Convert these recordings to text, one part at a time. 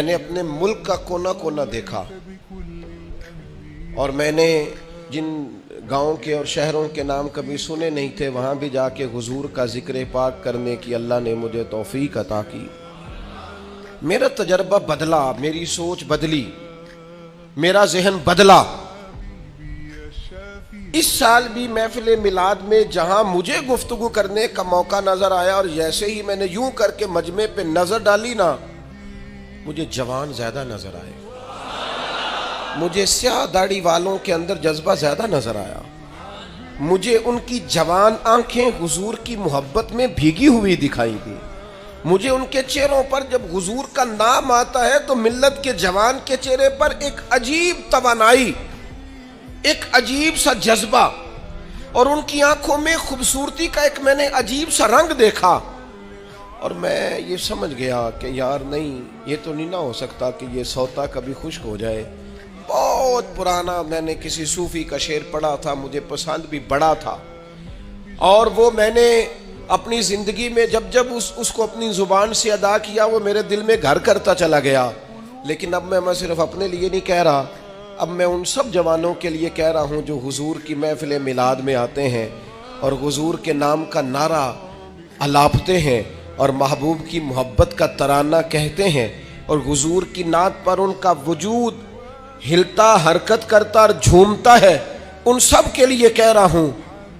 मैंने अपने मुल्क का कोना कोना देखा और मैंने जिन गाँव के और शहरों के नाम कभी सुने नहीं थे वहाँ भी जाके हुजूर का जिक्र पाक करने की अल्लाह ने मुझे तौफीक अता की। मेरा तजर्बा बदला, मेरी सोच बदली, मेरा जहन बदला। इस साल भी महफिल मिलाद में जहां मुझे गुफ्तगू करने का मौका नजर आया और जैसे ही मैंने यूं करके मजमे पे नजर डाली ना, मुझे जवान ज्यादा नजर आए, मुझे स्याह दाढ़ी वालों के अंदर जज्बा ज्यादा नजर आया, मुझे उनकी जवान आंखें हुजूर की मोहब्बत में भीगी हुई दिखाई दी। मुझे उनके चेहरों पर जब हुजूर का नाम आता है तो मिल्लत के जवान के चेहरे पर एक अजीब तवानाई, एक अजीब सा जज्बा और उनकी आंखों में खूबसूरती का एक मैंने अजीब सा रंग देखा। और मैं ये समझ गया कि यार नहीं, ये तो नहीं ना हो सकता कि ये सौता कभी खुश्क हो जाए। बहुत पुराना मैंने किसी सूफी का शेर पढ़ा था, मुझे पसंद भी बड़ा था और वो मैंने अपनी जिंदगी में जब जब उसको अपनी जुबान से अदा किया वो मेरे दिल में घर करता चला गया। लेकिन अब मैं सिर्फ अपने लिए नहीं कह रहा, अब मैं उन सब जवानों के लिए कह रहा हूँ जो हुजूर की महफिल मिलाद में आते हैं और हुजूर के नाम का नारा अलापते हैं और महबूब की मोहब्बत का तराना कहते हैं और हुजूर की नात पर उनका वजूद हिलता, हरकत करता और झूमता है। उन सब के लिए कह रहा हूँ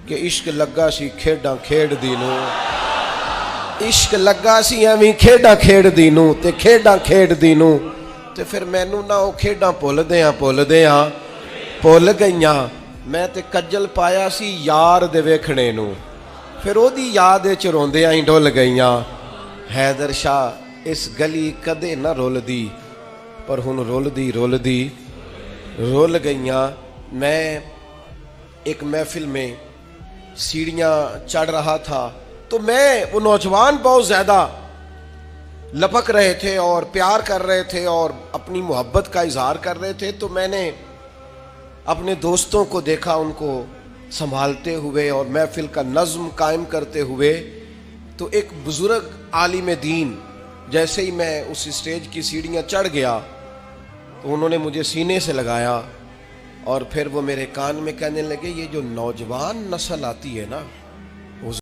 कि इश्क लगा सी खेडा खेड दीनू, इश्क लगा सी एवं खेडा खेड दीनू ते खेडा खेड दीनू ते फिर मैनू ना वो खेडा भुल गईयां। मैं ते कज्जल पाया सी यार दे वेखणे नू, फिर ओदी याद विच रोंदियां ही डुल गईयां। हैदर शाह इस गली कदे ना रुलदी पर हुण रुलदी रुलदी रुल गईयां। मैं एक महफिल में सीढ़ियां चढ़ रहा था तो मैं, वो नौजवान बहुत ज्यादा लपक रहे थे और प्यार कर रहे थे और अपनी मोहब्बत का इजहार कर रहे थे। तो मैंने अपने दोस्तों को देखा उनको संभालते हुए और महफिल का नज़्म कायम करते हुए। तो एक बुजुर्ग आलिम दीन, जैसे ही मैं उस स्टेज की सीढ़ियां चढ़ गया तो उन्होंने मुझे सीने से लगाया और फिर वो मेरे कान में कहने लगे, ये जो नौजवान नस्ल आती है ना,